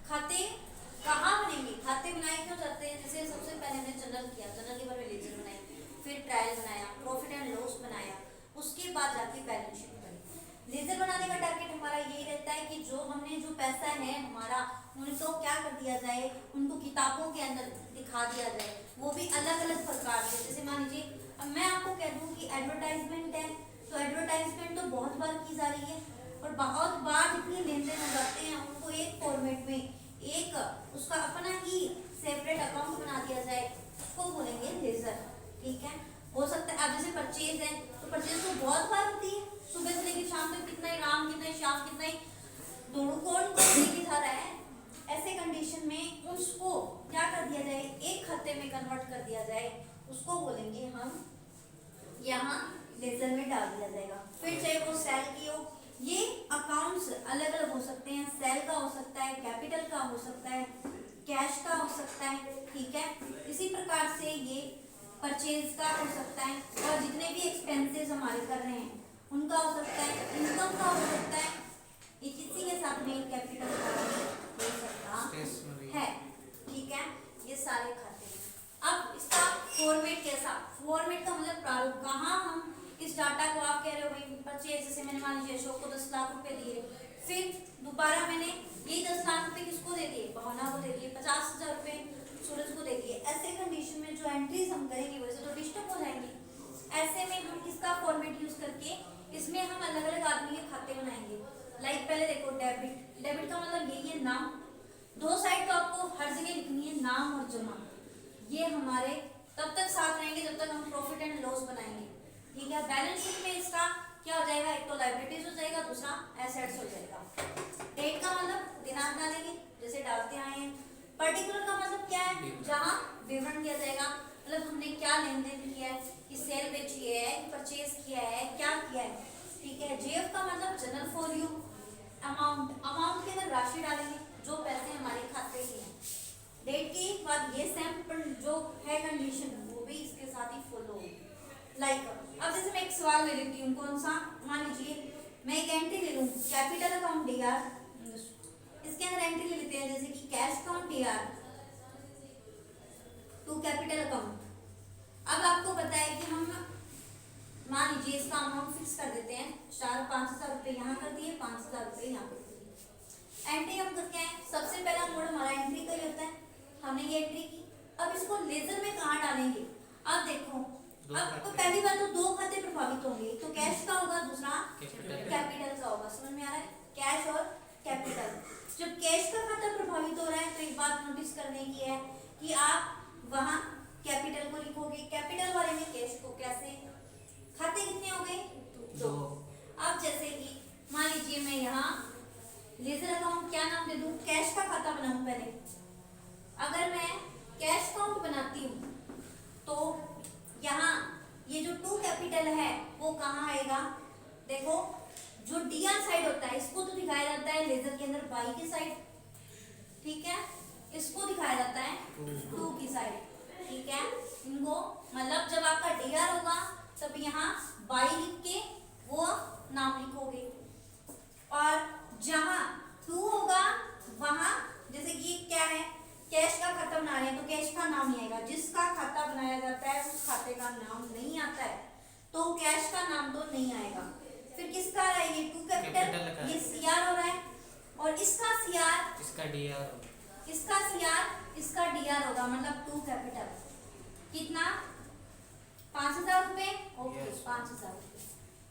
खाते कहाँ बनेंगे, खाते बनाए क्यों जाते हैं? जैसे सबसे पहले हमने जनरल किया, जनरल के बारे में लेजर बनाई, फिर ट्रायल बनाया, प्रॉफिट एंड लॉस बनाया, उसके बाद जाके बैलेंस शीट बनी। लेजर बनाने का टारगेट हमारा यही रहता है कि जो हमने जो पैसा है हमारा, उनको क्या कर दिया जाए, उनको किताबों के अंदर दिखा दिया जाए, वो भी अलग अलग प्रकार से। जैसे मान लीजिए अब मैं आपको कह दूं कि एडवर्टाइजमेंट है, तो एडवर्टाइजमेंट तो बहुत बार की जा रही है और बहुत बार जितनी लेन देन हो जाते हैं उनको एक फॉर्मेट में एक उसका अपना ही सेपरेट अकाउंट बना दिया जाए, उसको बोलेंगे लेजर। ठीक है, हो सकता है अब जैसे परचेज है तो परचेज तो बहुत बार होती है, सुबह से लेकर शाम तक कितना ही राम कितना ही शाम कितना ही दोनों कौन लेके जा रहा है। ऐसे कंडीशन में उसको क्या कर दिया जाए, एक खाते में कन्वर्ट कर दिया जाए, उसको बोलेंगे हम यहाँ लेजर में डाल दिया जाएगा। फिर चाहे वो सेल की हो, ये अकाउंट्स अलग अलग हो सकते हैं, सेल का हो सकता है, कैपिटल का हो सकता है, कैश का हो सकता है। ठीक है, इसी प्रकार से ये परचेज का हो सकता है और जितने भी एक्सपेंसेस हमारे कर रहे हैं उनका हो सकता है, इनकम का हो सकता है, ये किसी के साथ में कैपिटल का हो सकता है। ठीक है, ये सारे खाते हैं। अब इसका फॉर्मेट कैसा, फॉर्मेट का मतलब प्रारूप, कहाँ हम इस डाटा को, आप कह रहे हो भाई परचेज, जैसे मैंने मान लीजिए अशोक को 10 लाख रुपए दिए, फिर दोबारा मैंने यही 10 लाख रुपए किसको दे दिए, भावना को दे दिए, 50,000 रुपए सूरज को दे दिए। ऐसे कंडीशन में जो एंट्रीज हम करेंगे वैसे तो डिस्टर्ब हो जाएंगे। ऐसे में हम किसका फॉर्मेट यूज करके इसमें हम अलग अलग आदमी के खाते बनाएंगे। लाइक पहले देखो डेबिट, डेबिट का मतलब यही है नाम, दो साइड तो आपको हर जगह लिखनी है, नाम और जमा। ये हमारे तब तक साथ रहेंगे जब तक हम प्रॉफिट एंड लॉस बनाएंगे। ठीक है, बैलेंस शीट में इसका क्या हो जाएगा, एक तो लायबिलिटीज हो जाएगा, दूसरा एसेट्स हो जाएगा। डेट का मतलब दिनांक डालेंगे जैसे डालते आए हैं। पर्टिकुलर का मतलब क्या है, जहाँ विवरण दिया जाएगा, मतलब हमने क्या लेन देन किया है, कि सेल बेची है, परचेज किया है, क्या किया है। ठीक है, जेएफ का मतलब general for you, amount, amount के अंदर राशि डालेंगे जो पैसे हमारे खाते के हैं। डेट के बाद ये सैंपल जो है कंडीशन वो भी इसके साथ ही फॉलो होगी। लाइक अब जैसे मैं एक सवाल ले लेती हूँ, कौन सा, मान लीजिए मैं एक एंट्री ले लूँ कैपिटल अकाउंट डीआर, इसके अंदर एंट्री ले लेते हैं जैसे कि cash account DR to capital account. अब आपको पता है कि हम मान लीजिए इसका अमाउंट फिक्स कर देते हैं, 5,000 रुपए यहाँ कर दिए, 5,000 रुपए यहाँ कर दिए। एंट्री हम करके आए, सबसे पहला मोड हमारा एंट्री का ही होता है, हमने ये एंट्री की। अब इसको लेजर में कहाँ डालेंगे, अब देखो अब तो पहली बार तो दो खाते प्रभावित होंगे, तो कैश का होगा, दूसरा कैपिटल का होगा। समझ में आ रहा है, कैश और कैपिटल। जब कैश का खाता प्रभावित हो रहा है तो एक बात नोटिस करने की है कि आप वहां कैपिटल को लिखोगे, कैपिटल वाले में कैश को। कैसे, खाते कितने हो गए, दो। अब जैसे कि मान लीजिए मैं यहाँ लेजर अकाउंट क्या नाम दे दूं, कैश का खाता बनाऊं पहले। अगर मैं कैश अकाउंट बनाती हूँ तो यहाँ ये जो टू कैपिटल है वो कहाँ आएगा, देखो जो डीआर साइड होता है इसको तो दिखाया जाता है लेजर के अंदर बाई की साइड। ठीक है, इसको दिखाया जाता है टू की साइड। ठीक है, इनको मतलब जब आपका डीआर होगा तब यहाँ बाई लिख के वो नाम लिखोगे, और जहां टू होगा वहां जैसे कि क्या है, कैश का खाता बना रहे हैं तो कैश का नाम नहीं आएगा, जिसका खाता बनाया जाता है उस खाते का नाम नहीं आता है तो कैश का नाम तो नहीं आएगा। फिर किसका आ रहा है, ये टू कैपिटल, ये सीआर हो रहा है, और इसका सीआर, इसका डीआर, इसका सीआर, इसका डीआर होगा, मतलब टू कैपिटल। कितना, 5,000 रुपए। ओके, 5,000 रुपए।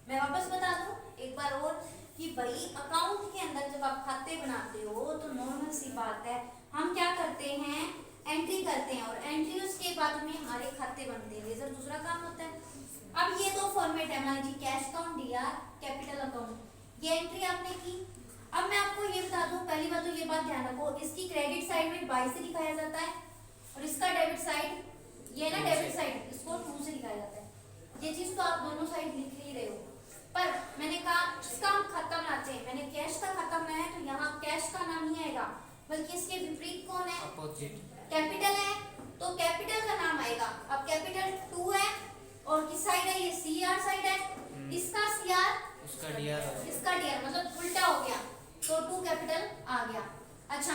मैं वापस बता दूं एक बार और कि भाई अकाउंट के अंदर जब आप खाते बनाते हो तो नॉर्मल सी बात है, हम क्या करते हैं, एंट्री करते हैं, और एंट्री उसके बाद में हमारे खाते बनते हैं। लेजर दूसरा काम होता है। अब ये दो फॉर्मेट है, मान लीजिए cash account D R, capital account, ये एंट्री आपने की। अब मैं आपको ये बता दूं, पहली बात तो ये बात ध्यान रखो, इसकी क्रेडिट साइड में बाई से दिखाया जाता है और इसका डेबिट साइड, ये ना डेबिट साइड, इसको टू से दिखाया जाता है। ये चीज तो आप दोनों साइड लिख ही रहे हो, पर मैंने कहा इसका हम खाता बनाते हैं, मैंने कैश का खाता बनाया तो यहाँ कैश का नाम नहीं आएगा, बल्कि इसके विपरीत कौन है, अपोजिट, कैपिटल है तो कैपिटल का नाम आएगा। अब कैपिटल टू है और किस साइड है, ये सीआर साइड है, इसका सीआर, इसका डीआर, मतलब उल्टा हो गया तो टू कैपिटल आ गया। अच्छा,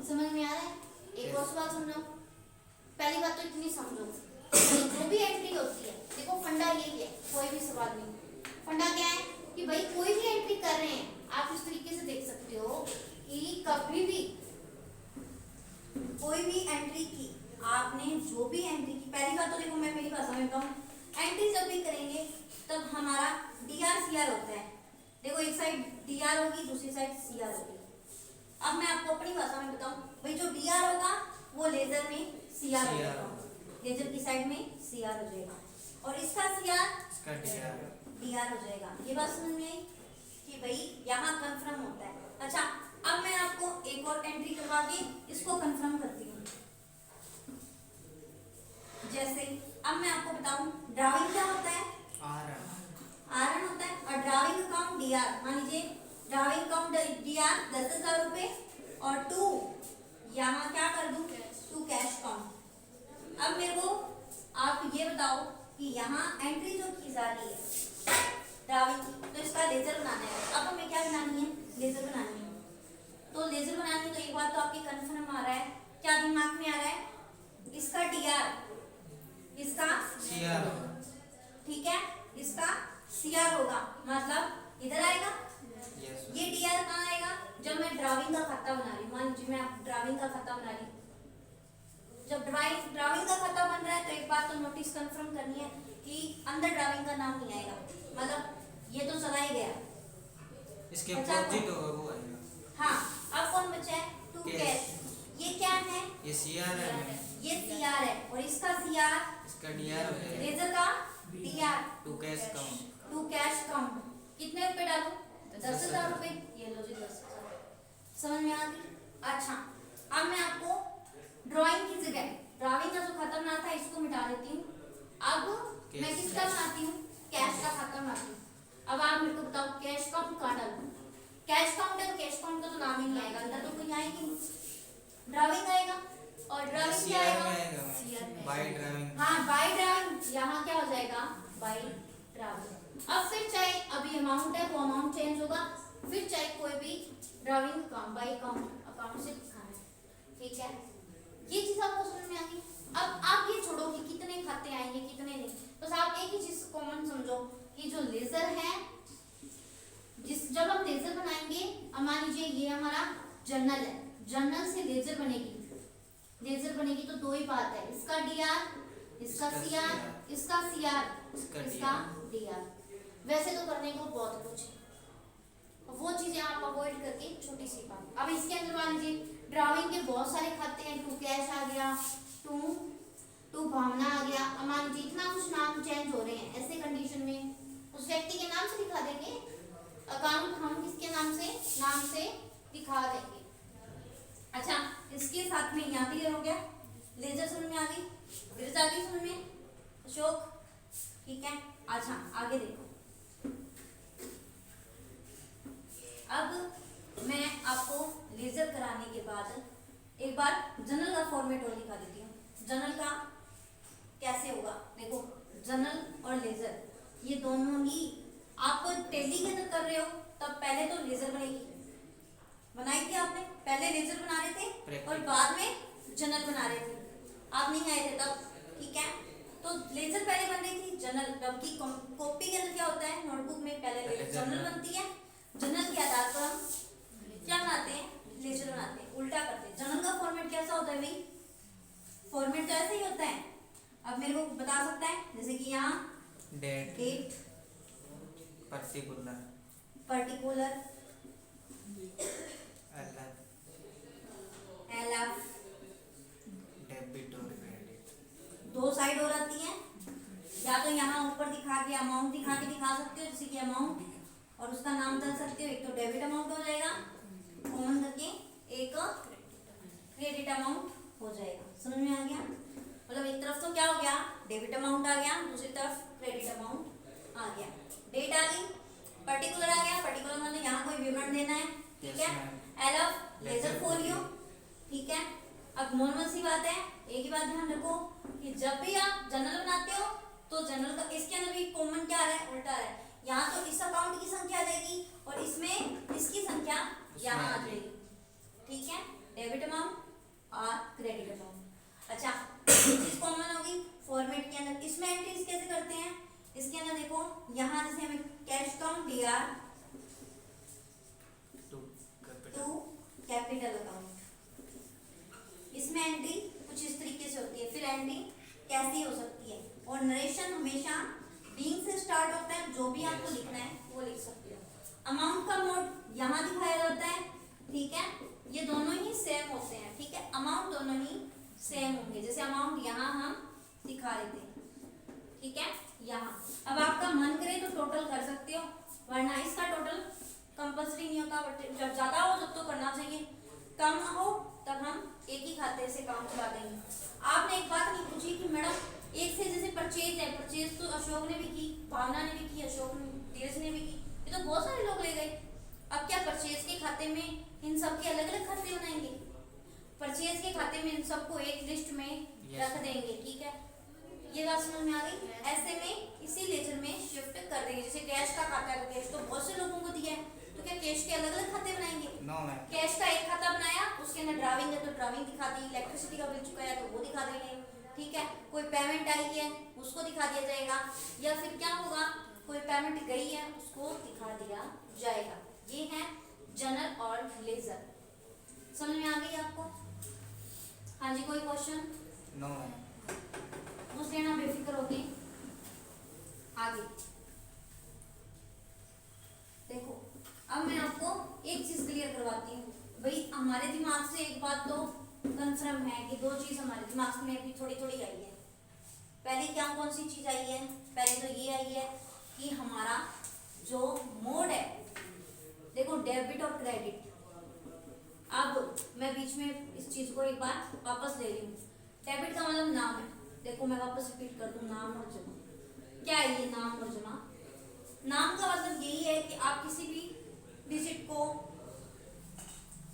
समझ में आ रहा है? एक और सवाल समझो। पहली बात तो इतनी समझो, जो भी एंट्री होती है, देखो फंडा यही है, कोई भी सवाल में फंडा क्या है कि भाई कोई भी एंट्री कर रहे हैं, आप इस तरीके से देख सकते हो कि कभी भी कोई भी एंट्री की, आपने जो भी एंट्री की, पहली बात तो देखो मैं मेरी भाषा में बताऊं, एंट्री जब भी करेंगे तब हमारा डीआर सीआर होता है। देखो एक साइड डीआर होगी, दूसरी साइड सीआर होगी। अब मैं आपको अपनी भाषा में बताऊं, भाई जो डीआर होगा वो लेजर में सीआर हो जाएगा, लेजर की साइड में सीआर हो जाएगा, और इसका सीआर डीआर हो जाएगा। ये बात समझ में आई कि भाई यहाँ कंफर्म होता है। अच्छा, अब मैं आपको एक और एंट्री करवा के इसको कंफर्म करती हूँ। जैसे अब मैं आपको बताऊं, ड्राविंग क्या होता है? आरएन होता है, और ड्राविंग अकाउंट डीआर, मान लीजिए ड्राविंग अकाउंट डीआर 10,000 रुपए, और 2 यहाँ क्या कर दूं, 2 कैश काउंट। अब मेरे को आप ये बताओ कि यहाँ एंट्री जो की जा रही है ड्राविंग की, तो इसका लेजर बनाना है। अब हमें क्या बनानी है? लेजर बनानी है। तो लेजर बनानी है, तो एक बात तो आपके कंफर्म आ रहा है, क्या दिमाग में आ रहा है? इसका डीआर, इसका सीआर, ठीक है, इसका सीआर होगा, मतलब इधर आएगा। ये डीआर कहाँ आएगा? जब मैं ड्राविंग का खाता बना रही हूँ, मान लीजिए मैं ड्राविंग का खाता बना रही हूँ, जब ड्राविंग का खाता बन रहा है तो एक बात तो नोटिस कंफर्म करनी है कि अंदर ड्राविंग का नाम नहीं आएगा, मतलब ये तो चला ही गया, इसके अपोजिट होगा वो आएगा। हाँ, अब कौन बचा है? 2 कैश। ये क्या है? ये सीआर है, ये सीआर है, और इसका सीआर, इसका डीआर है, लेजर का DR, 2 cash account, 2 cash account. कितने रुपए डालूं? 10,000 रुपए। ये लो जी 10,000, समझ में आ गई? अच्छा, अब मैं आपको ड्राइंग की जगह ड्राइंग का जो खाता बनाना था इसको मिटा देती हूँ। अब मैं किसका बनाती हूँ? कैश का खाता बनाती हूँ। अब आप मेरे को बताओ कैश काउंट कहाँ डालूं? कैश काउंट है तो कैश काउंट का तो नाम ही नहीं आएगा, अंदर तो कोई आएगी नहीं, ड्राइंग आएगा, और ड्राइंग क्या आएगा? By drawing. हाँ, बाय ड्राइंग, यहाँ क्या हो जाएगा? By drawing. अब फिर चाहे अभी अमाउंट है वो अमाउंट चेंज होगा, फिर चाहे कोई भी ड्राइंग काम बाय अकाउंट से दिखाना है, ठीक है? ये चीज आपको समझ में आ गई। अब आप ये छोड़ो कि कितने खाते आएंगे कितने नहीं, बस आप एक ही चीज कॉमन समझो कि जो लेजर है, जब हम लेजर बनाएंगे, मान लीजिए ये हमारा जर्नल है, जर्नल से लेजर बनेगी तो 2 ही बात है, इसका डीआर, इसका सीआर, इसका सीआर, इसका डीआर। वैसे तो करने को बहुत कुछ है, वो चीजें आप अवॉइड करके छोटी सी बात। अब इसके अंदर मान लीजिए ड्राइंग के बहुत सारे खाते हैं, 2 कैश आ गया, 2 भावना आ गया, अब मान लीजिए इतना कुछ नाम चेंज हो रहे हैं, ऐसे कंडीशन में उस व्यक्ति के नाम से दिखा देंगे अकाउंट, हम किसके नाम से दिखा देंगे। अच्छा, इसके साथ में यहाँ क्लियर हो गया, लेजर समझ में आ गई, ब्रिज आ गई समझ में, अशोक, ठीक है? अच्छा, आगे देखो। अब मैं आपको लेजर कराने के बाद एक बार जनरल का फॉर्मेट और दिखा देती हूँ। जनरल का कैसे होगा? देखो, जनरल और लेजर ये दोनों ही आप टैली के अंदर कर रहे हो, तब पहले तो लेजर बनाई थी आपने, पहले लेजर बना रहे थे और बाद में जनरल बना रहे थे, आप नहीं आए थे तब, ठीक है? तो लेजर पहले बन रही थी, जनरल, जबकि कॉपी के अंदर क्या होता है, नोटबुक में पहले जनरल बनती है, जनरल के आधार पर हम क्या बनाते हैं? लेजर बनाते हैं, उल्टा करते हैं। जनरल का फॉर्मेट कैसा होता है भाई? फॉर्मेट तो ऐसा ही होता है। अब मेरे को बता सकता है, जैसे कि यहाँ डेट, पर्टिकुलर, एलएफ, डेबिट और क्रेडिट, 2 साइड और आती हैं, या तो यहाँ ऊपर दिखा के अमाउंट दिखा सकते हो, जैसे कि अमाउंट, और उसका नाम डाल सकते हो, एक तो डेबिट अमाउंट हो जाएगा कॉमन करके, एक क्रेडिट अमाउंट हो जाएगा। समझ में आ गया? मतलब एक तरफ तो क्या हो गया, डेबिट अमाउंट आ गया, दूसरी तरफ क्रेडिट अमाउंट आ गया, डेट आ गई, पर्टिकुलर आ गया, पर्टिकुलर मतलब यहाँ कोई विवरण देना है, ठीक है? एलएफ लेजर फोलियो, ठीक है? अब नॉर्मल सी बात है, एक ही बात ध्यान रखो कि जब भी आप जनरल बनाते हो तो जनरल का इसके अंदर भी कॉमन क्या आ रहा है? उल्टा आ रहा है। यहाँ तो इस अकाउंट की संख्या आ जाएगी और इसमें इसकी संख्या यहाँ आ जाएगी, ठीक है? Debit amount capital account. इसमें एंट्री कुछ इस तरीके से होती है, फिर एंट्री कैसी हो सकती है, और नरेशन हमेशा बीइंग से स्टार्ट होता है, जो भी आपको लिखना है वो लिख सकते हो। अमाउंट का मोड यहाँ दिखाया जाता है, ठीक है, ये दोनों ही सेम होते हैं, ठीक है, अमाउंट दोनों ही सेम होंगे, जैसे अमाउंट यहाँ हम दिखा रहे थे, ठीक है, यहाँ। अब आपका मन करे तो टोटल कर सकते हो, वरना इसका टोटल कंपल्सरी नहीं होता, बट जब ज्यादा हो जब तो करना चाहिए, कम हो तब हम एक ही खाते से काम चला देंगे। आपने एक बात नहीं पूछी कि मैडम एक से जैसे परचेज है, परचेज तो अशोक ने भी की, भावना ने भी की, अशोक ने, धीरज ने भी की, ये तो बहुत सारे लोग ले गए। अब क्या परचेज के खाते में इन सबके अलग अलग खाते बनाएंगे? परचेज के खाते में इन सबको एक लिस्ट में रख देंगे, ठीक है, ये बात समझ में आ गई। ऐसे में इसी लेजर में शिफ्ट कर देंगे, जैसे कैश का खाता है, कैश तो बहुत से लोगों को दिया है, तो क्या कैश के अलग अलग खाते बनाएंगे? No ma'am. कैश का एक खाता बनाया, उसके अंदर ड्राविंग है तो ड्राविंग दिखा दी, इलेक्ट्रिसिटी का बिल चुका है तो वो दिखा देंगे, ठीक है, कोई पेमेंट आई है उसको दिखा दिया जाएगा, या फिर क्या होगा, कोई पेमेंट गई है उसको दिखा दिया जाएगा। ये है जर्नल और लेजर। समझ में आ गई आपको? हाँ जी, कोई क्वेश्चन? No ma'am. पूछ लेना बेफिक्र होके। आगे देखो, अब मैं आपको एक चीज क्लियर करवाती हूँ भाई, हमारे दिमाग से एक बात तो कंफर्म है कि दो चीज हमारे दिमाग में अभी थोड़ी थोड़ी आई है। पहले क्या कौन सी चीज आई है? पहले तो ये आई है कि हमारा जो मोड है, देखो डेबिट और क्रेडिट। अब मैं बीच में इस चीज को एक बार वापस ले रही हूँ। डेबिट का मतलब नाम है, देखो मैं वापस रिपीट कर दूं, नाम और जमा। क्या है ये नाम और जमा? नाम का मतलब यही है कि आप किसी भी डिजिट को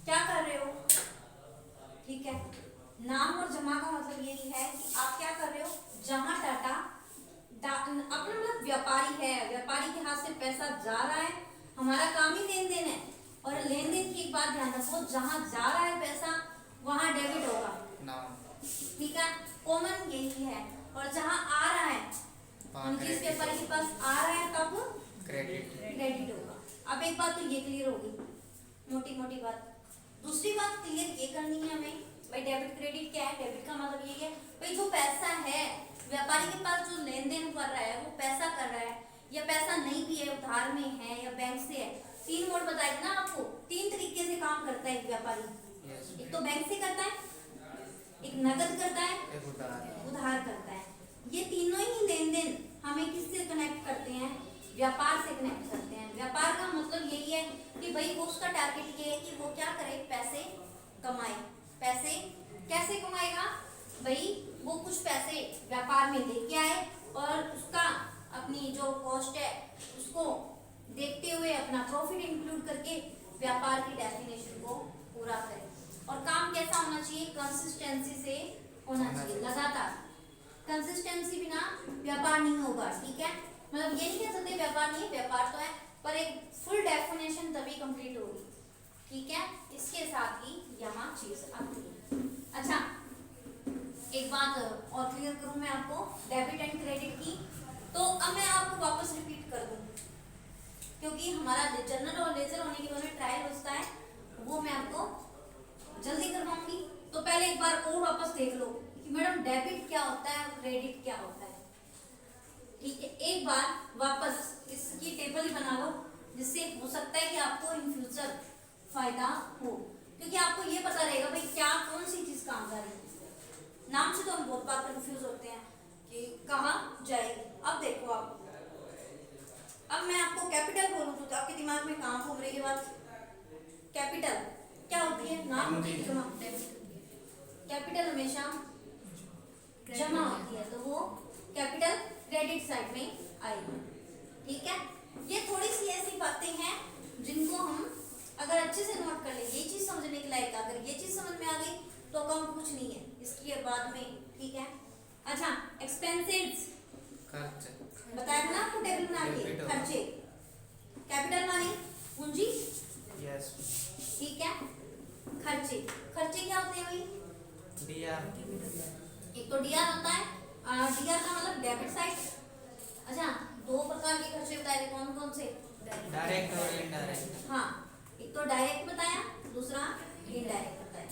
क्या कर रहे हो, ठीक है। नाम और जमा का मतलब यही है कि आप क्या कर रहे हो, जहां डाटा अपना मतलब व्यापारी है, व्यापारी के हाथ से पैसा जा रहा है, हमारा काम ही लेन देन है, और लेन देन की एक बात ध्यान रखो, जहां जा रहा है पैसा वहां डेबिट होगा, ठीक है, कॉमन यही है। और जहां आ रहा है, जिस व्यापारी के पास आ रहा है तब क्रेडिट होगा। अब एक बात तो ये क्लियर होगी, मोटी मोटी बात। दूसरी बात क्लियर ये करनी है हमें भाई, डेबिट क्रेडिट क्या है? डेबिट का मतलब ये है भाई जो पैसा है व्यापारी के पास, जो लेन देन कर रहा है वो पैसा कर रहा है, या पैसा नहीं भी है, उधार में है या बैंक से है। तीन मोड बताए ना आपको, तीन तरीके से काम करता है एक व्यापारी। एक तो बैंक से करता है, एक नकद करता है, एक उधार करता है। ये तीनों ही लेन देन हमें किससे कनेक्ट करते हैं? व्यापार से कनेक्ट करते हैं। व्यापार का मतलब यही है कि भाई वो उसका टारगेट ये है कि वो क्या करे, पैसे कमाए। पैसे कैसे कमाएगा भाई? वो कुछ पैसे व्यापार में लेके आए और उसका अपनी जो कॉस्ट है उसको देखते हुए अपना प्रॉफिट इंक्लूड करके व्यापार की डेस्टिनेशन को पूरा करे। और काम कैसा होना चाहिए? कंसिस्टेंसी से होना चाहिए, लगातार। कंसिस्टेंसी बिना व्यापार नहीं होगा, ठीक है। मतलब ये नहीं कह सकते व्यापार नहीं है, व्यापार तो है, पर एक फुल डेफिनेशन तभी कंप्लीट होगी, ठीक है। इसके साथ ही यहाँ चीज आती है। अच्छा, एक बात और क्लियर करूं मैं आपको डेबिट एंड क्रेडिट की, तो अब मैं आपको वापस रिपीट कर दूं, क्योंकि हमारा जर्नल और लेजर होने के बाद में ट्रायल बचता है, वो मैं आपको जल्दी करवाऊंगी। तो पहले एक बार और वापस देख लो कि मैडम डेबिट क्या होता है और क्रेडिट क्या होता है, ठीक है। एक बार वापस इसकी टेबल ही बना लो, जिससे हो सकता है कि आपको इन फ्यूचर फायदा हो, क्योंकि आपको ये पता रहेगा भाई क्या कौन सी चीज काम कर रही है। नाम से तो हम बहुत बार कंफ्यूज होते हैं कि कहाँ जाएगी। अब देखो आप, अब मैं आपको कैपिटल बोलूँ तो आपके दिमाग में कहाँ घूम रही है बात? कैपिटल क्या होती है? नाम होती है, जमा। कैपिटल हमेशा जमा होती है, तो वो कैपिटल क्रेडिट साइड में आएगी, ठीक है। ये थोड़ी सी ऐसी बातें हैं जिनको हम अगर अच्छे से नोट कर ले, ये चीज समझने के लायक, अगर ये चीज समझ में आ गई तो अकाउंट कुछ नहीं है, इसकी बाद में, ठीक है। अच्छा, एक्सपेंसेस बताया था ना आपको टेबल बना के, खर्चे। कैपिटल मानी पूंजी, यस, ठीक है। खर्चे, खर्चे क्या होते हैं भाई? डीआर। एक तो डीआर होता है, डीआर का मतलब डेबिट साइड। अच्छा, दो प्रकार के खर्चे बताए कौन कौन से? डायरेक्ट और इनडायरेक्ट। हाँ, एक तो डायरेक्ट बताया, दूसरा इनडायरेक्ट होता है।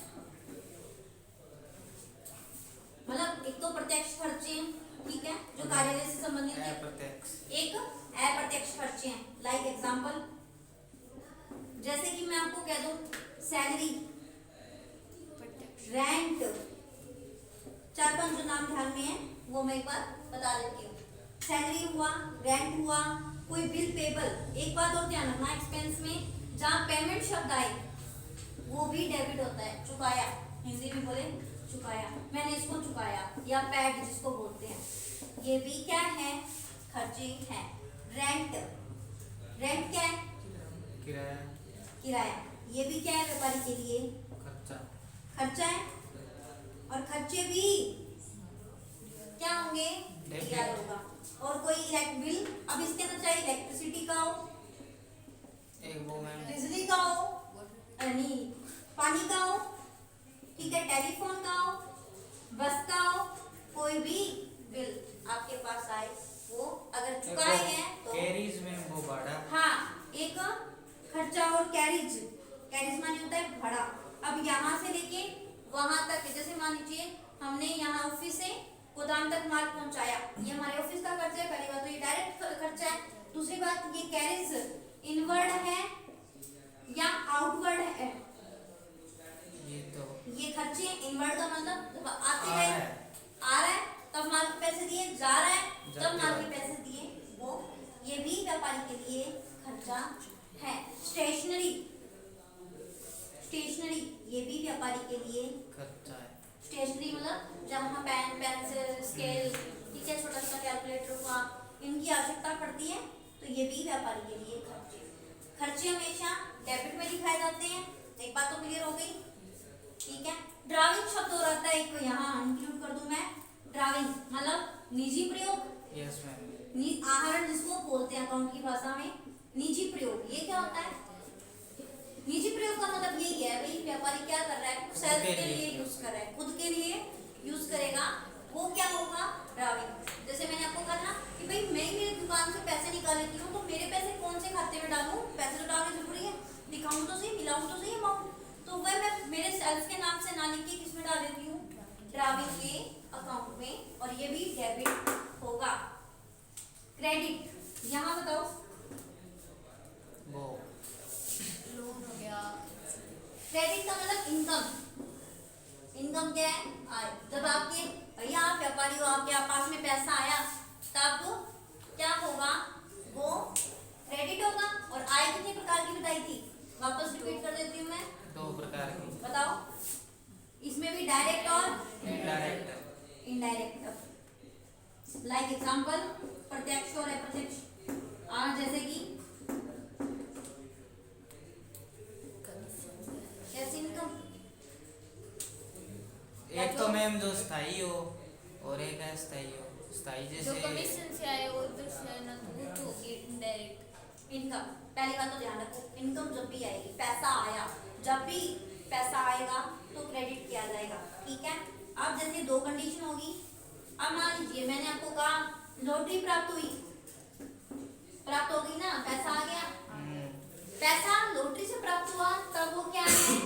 मतलब एक तो प्रत्यक्ष खर्चे हैं, ठीक है, जो कार्यालय से संबंधित है। अप्रत्यक्ष। एक अप्रत्यक्ष खर्चे हैं। लाइक एग्जांपल, जैसे कि मैं आपको कह दूं सैलरी, रेंट, 4-5 जो नाम ध्यान में है वो मैं एक बार बता देती हूँ। सैलरी हुआ, रेंट हुआ, कोई बिल पेबल। एक बात और ध्यान रखना, एक्सपेंस में जहाँ पेमेंट शब्द आए वो भी डेबिट होता है। चुकाया, हिंदी में बोले चुकाया, मैंने इसको चुकाया, या पैड जिसको बोलते हैं, ये भी क्या है, खर्चे हैं। रेंट, रेंट क्या है, किराया। किराया, ये भी क्या है, व्यापारी के लिए खर्चा। खर्चा है। और खर्चे भी क्या होंगे, डीआर होगा। और कोई इलेक्ट्रिक बिल, अब इसके अंदर चाहे इलेक्ट्रिसिटी का हो, एक वो मैम बिजली का हो, यानी पानी का हो, ठीक है, टेलीफोन का हो, बस का हो, कोई भी बिल आपके पास आए वो अगर चुकाए हैं तो कैरीज में वो भाड़ा। हाँ, एक खर्चा। और कैरिज, कैरिज माने होता है भाड़ा। अब यहाँ से लेके वहां तक, जैसे मान लीजिए हमने यहाँ ऑफिस से गोदाम तक माल पहुंचाया, ये हमारे ऑफिस का खर्चा है। पहली बात तो ये डायरेक्ट खर्चा है। दूसरी बात, ये कैरिज इनवर्ड है या आउटवर्ड है, ये तो ये खर्चे इनवर्ड का मतलब जब आते आ गए रहा है। आ रहा है तब माल के पैसे दिए, जा रहा है तब जाते माल के वक्त। पैसे दिए, वो ये भी व्यापारी के लिए खर्चा है। स्टेशनरी, स्टेशनरी ये भी व्यापारी के लिए खर्चा है। स्टेशनरी मतलब जहाँ पेन, पेंसिल, स्केल, ठीक है, छोटा सा कैलकुलेटर हुआ, इनकी आवश्यकता पड़ती है, तो ये भी व्यापारी के लिए खर्चे। खर्चे हमेशा डेबिट में दिखाए जाते हैं। एक बात तो क्लियर हो गई, ठीक है। ड्राविंग शब्द हो रहता है एक, यहाँ इंक्लूड कर दूं मैं। ड्राविंग मतलब निजी प्रयोग, यस मैम। आहरण जिसको बोलते हैं अकाउंट की भाषा में, निजी प्रयोग। ये क्या होता है, निजी प्रयोग का मतलब यही है भाई, व्यापारी क्या कर रहा है, सेल्फ के लिए यूज कर रहा है, खुद के लिए यूज करेगा, वो क्या होगा, ड्राविंग। जैसे मैंने आपको कहा ना कि भाई मैं मेरी दुकान से पैसे निकाल लेती हूँ, तो मेरे पैसे कौन से खाते में डालूं, पैसे तो डालने जरूरी है, दिखाऊं तो सही, मिलाऊं तो सही अमाउंट, तो वह मैं मेरे सेल्फ के नाम से ना लिख के किस में डाल देती हूँ, ड्राविंग के अकाउंट में, और ये भी डेबिट होगा। क्रेडिट, यहाँ बताओ, वो लोन हो गया, क्रेडिट का मतलब इनकम। इनकम क्या है, आय। जब आपके भैया आप व्यापारी हो, आपके पास में पैसा आया, तब क्या होगा, वो क्रेडिट होगा। और आय कितने प्रकार की बताई थी, वापस रिपीट कर देती हूँ मैं, 2 प्रकार की। बताओ। इसमें भी डायरेक्ट और इनडायरेक्ट। इनडायरेक्ट। लाइक एग्जांपल, प्रत्यक्ष और अप्रत्यक्ष। जैसे कि कैसी इनकम, एक तो मैम जो स्थायी हो और एक अस्थायी हो। स्थायी जो जैसे कमीशन से आए वो तो से ना, तो वो तो होगी इनडायरेक्ट। इनकम। पहली बात तो ध्यान रखो, इनकम जब भी आएगी, पैसा आया, जब भी पैसा आएगा तो क्रेडिट किया जाएगा, ठीक है। अब जैसे 2 कंडीशन होगी। अब मान लीजिए मैंने आपको कहा लॉटरी प्राप्त हुई, प्राप्त हो गई ना, पैसा आ गया, पैसा लॉटरी से प्राप्त हुआ, तब वो क्या है,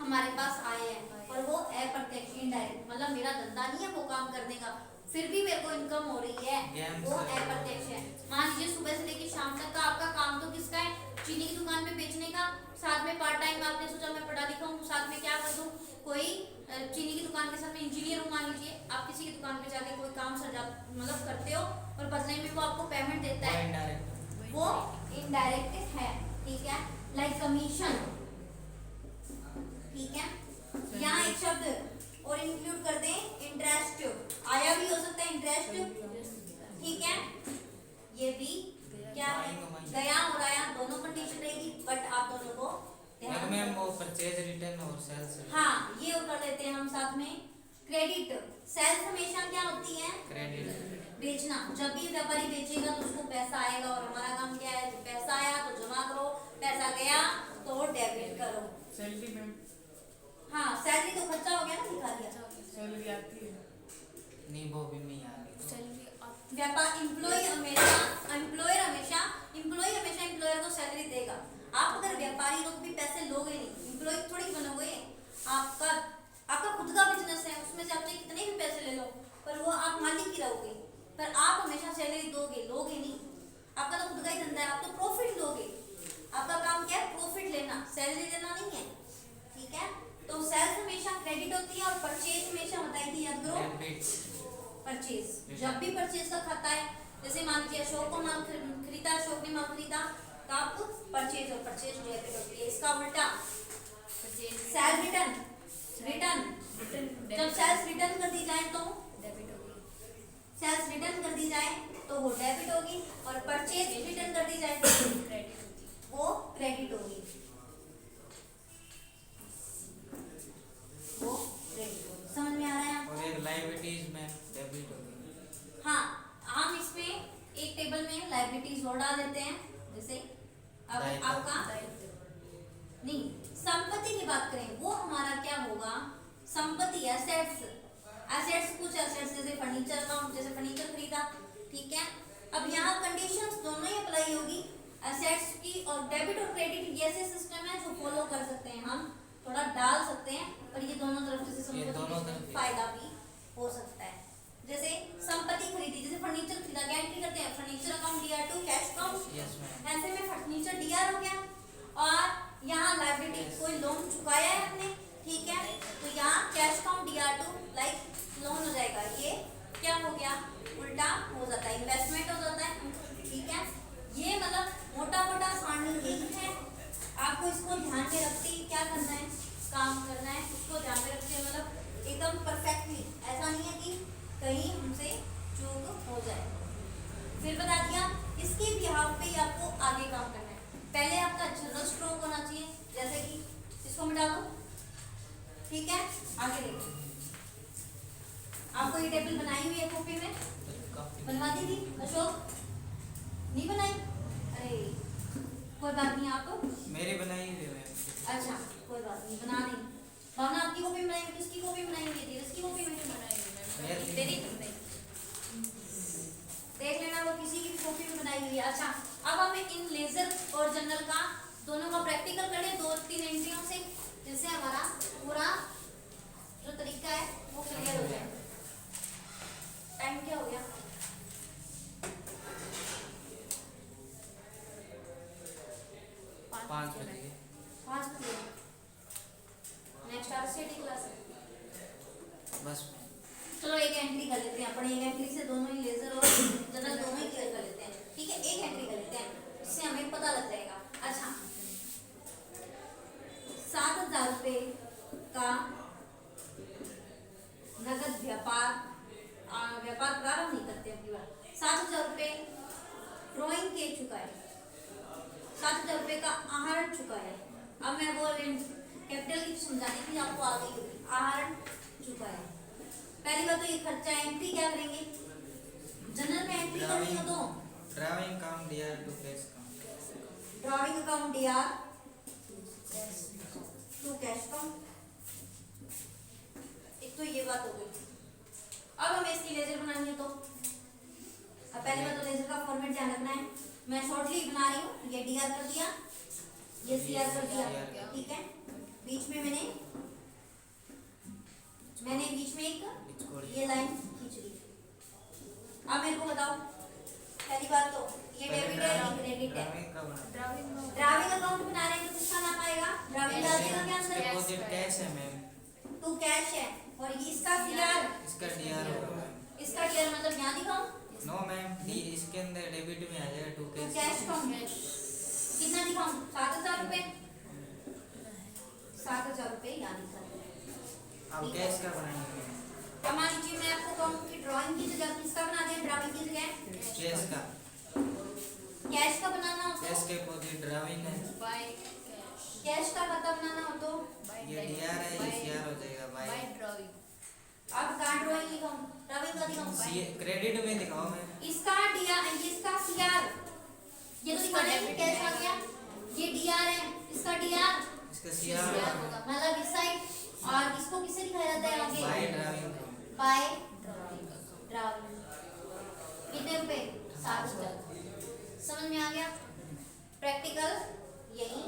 हमारे पास आए हैं, और वो अप्रत्यक्ष इनडायरेक्ट, मतलब मेरा धंधा नहीं है वो काम करने का, फिर भी मेरे को इनकम हो रही है, वो अप्रत्यक्ष है। मान लीजिए सुबह से लेकर शाम तक का आपका काम तो किसका है, चीनी की दुकान पे बेचने का, साथ में पार्ट टाइम आपने सोचा मैं पढ़ा लिखा हूँ, साथ में क्या कर दूँ, कोई चीनी की दुकान के साथ में इंजीनियर हूँ, मान लीजिए आप किसी की दुकान पे जाके कोई काम सजा मतलब करते हो, और बदले में वो आपको पेमेंट देता है, इनडायरेक्ट। वो इनडायरेक्ट है, ठीक है। लाइक कमीशन, ठीक है। यहाँ एक शब्द और इंक्लूड कर दें, इंटरेस्ट, आया भी हो सकता है इंटरेस्ट, ठीक है। ये भी क्या है, गया और आया, दोनों कंडीशन रहेगी, बट आप दोनों को ध्यान मैम वो परचेज रिटर्न और सेल्स रिटर्न। हाँ, ये और कर लेते हैं हम साथ में। क्रेडिट, सेल्स हमेशा क्या होती है, क्रेडिट। बेचना। जब भी व्यापारी बेचेगा तो उसको पैसा आएगा, और हमारा काम क्या है, पैसा आया तो जमा करो, पैसा गया तो डेबिट करो। सैलरी मैम, हाँ, सैलरी तो खर्चा हो गया ना, दिखा दिया। सैलरी आती है। नहीं वो भी नहीं आ रही। सैलरी व्यापार एम्प्लॉय हमेशा एम्प्लॉयर को सैलरी देगा। आप अगर व्यापारी लोग भी पैसे लोगे नहीं, एम्प्लॉय थोड़ी बनोगे। आपका आपका खुद का बिजनेस है, उसमें से आपने कितने भी पैसे ले लो, पर वो आप मालिक ही रहोगे, पर आप हमेशा सैलरी लोगे नहीं। आपका तो खुद का ही धंधा है, आप तो प्रॉफिट लोगे। आपका काम क्या है? प्रॉफिट लेना, सैलरी लेना नहीं है, ठीक है। तो सेल्स हमेशा क्रेडिट होती है और परचेज हमेशा होता है कि याद करो डेबिट। परचेज। जब भी परचेज का खाता है, जैसे मान लीजिए अशोक को माल खरीदा, अशोक ने माल खरीदा, तो आप परचेज, और परचेज डेबिट होती है। इसका उल्टा सेल रिटर्न, जब सेल्स रिटर्न कर दी जाए तो डेबिट होगी। सेल्स रिटर्न कर दी जाए तो वो डेबिट होगी, और परचेज रिटर्न कर दी जाए तो क्रेडिट होगी। वो क्रेडिट होगी, वो क्रेडिट होगी। समझ में आ रहा है आपको? और एक लाइबिलिटीज में डेबिट होगी। हाँ, हम इसमें एक टेबल में लायबिलिटीज और डाल देते हैं। जैसे अब दायित्व। आपका नहीं, संपत्ति की बात करें, वो हमारा क्या होगा? संपत्ति, एसेट्स। एसेट्स कुछ एसेट्स जैसे फर्नीचर का, जैसे फर्नीचर खरीदा, ठीक है। अब यहाँ कंडीशंस दोनों ही अप्लाई होगी, एसेट्स की, और डेबिट और क्रेडिट ये ऐसे सिस्टम है जो फॉलो कर सकते हैं, हम थोड़ा डाल सकते हैं, पर ये दोनों तरफ से ये दोनों समझो तरफ फायदा भी हो सकता है। जैसे संपत्ति खरीदी, जैसे फर्नीचर खरीदा, क्या एंट्री करते हैं? Furniture account DR2 cash account. Yes ma'am. ऐसे में फर्नीचर DR हो गया, और यहाँ लायबिलिटी कोई लोन चुकाया है हमने, ठीक है, तो यहाँ cash account DR2 like loan हो जाएगा। ये क्या हो गया? उल्टा हो जाता है, इन्वेस्टमेंट हो जाता है, ठीक है। ये मतलब मोटा मोटा सारणी यही है। आपको इसको ध्यान में रखते ही क्या करना है, काम करना है, उसको ध्यान में रखते मतलब एकदम परफेक्टली, ऐसा नहीं है कि कहीं हमसे चूक हो जाए। फिर बता दिया, इसके बिहाफ पे ही आपको आगे काम करना है। पहले आपका जनरल स्ट्रोक होना चाहिए, जैसे कि इसको मिटा दो, ठीक है। आगे देखो, आपको ये टेबल बनाई हुई है कॉपी में, बनवा दी थी अशोक? नहीं बनाई? अरे कोई बात नहीं, आप मेरी बनाई हुई है मैम। अच्छा कोई बात नहीं, बना नहीं। भावना आपकी कॉपी में बनाई हुई, किसकी कॉपी में बनाई हुई थी? इसकी कॉपी में बनाई हुई है, तेरी तुमने देख लेना, वो किसी की कॉपी में बनाई हुई है। अच्छा, अब हम इन लेजर और जनरल का दोनों का प्रैक्टिकल करें 2-3 एंट्रियों से, जिससे हमारा पूरा जो तरीका है वो क्लियर हो जाए। टाइम क्या हो गया? पाँच बजे। 5 बजे। नेक्स्ट RCT क्लास है। बस चलो एक एंट्री कर लेते हैं अपने, एक एंट्री से दोनों ही लेजर और जनरल दोनों ही क्लियर कर लेते हैं, ठीक है। एक एंट्री कर लेते हैं, इससे हमें पता लग जाएगा। अच्छा, 7,000 रुपये का नगद व्यापार प्रारंभ नहीं करते अपनी बार। 7,000 रुपये ड्रॉइंग के चुका है, 7,000 रुपये का आहरण चुका है। अब मैं वो कैपिटल की समझाने की आपको आ गई होगी। आहरण चुका है, पहली बात तो ये खर्चा है। एंट्री क्या करेंगे? जनरल में एंट्री करनी हो तो drawing account DR2 cash account. Drawing account DR2 cash account. एक तो ये बात हो गई। अब हमें इसकी लेजर बनानी है, तो अब पहली बात तो लेजर का फॉर्मेट ध्यान रखना है। मैं शॉर्टली बना रही हूँ, ये DR कर दिया, ये CR कर दिया, ठीक है। बीच में मैंने बीच में एक ये लाइन खींच ली। अब मेरे को बताओ, पहली बात तो ये डेबिट है, ये क्रेडिट है। ड्राइंग अकाउंट बना रहे हैं तो किसका नाम आएगा? ड्राइंग डाल देगा क्या अंदर? डिपॉजिट कैश है मैम। तो कैश है, और ये इसका CR, इसका DR होगा मैम। इसका DR मतलब यहाँ दिखाऊं? नो मैम, डी इसके अंदर डेबिट में आ जाएगा टू तो कैश। कैश अकाउंट कितना दिखाऊं? 7,000 रुपये, 7,000 रुपये यहाँ दिखा। अब कैश का बनाएंगे अब मान लीजिए मैं आपको कहूँ कि ड्राइंग की जगह किसका बना दें? ड्राइंग की जगह कैश का। कैश का बनाना हो कैश तो के अपोजिट ड्राइंग है। बाय कैश, कैश का खाता बनाना हो तो ये DR है, ये CR हो जाएगा बाय बाय। ड्राइंग। अब कहाँ ड्राइंग दिखाऊं? ड्राइंग का दिखाऊं? क्रेडिट में दिखाओ मैम। इसका DR, इसका CR, ये तो दिखाना है कि कैश आ गया। ये DR है, इसका DR, इसका CR होगा मतलब इस साइड, और इसको किससे दिखाया जाता है आगे? By drawing account. By drawing. कितने रुपए? 7,000। समझ में आ गया? प्रैक्टिकल यही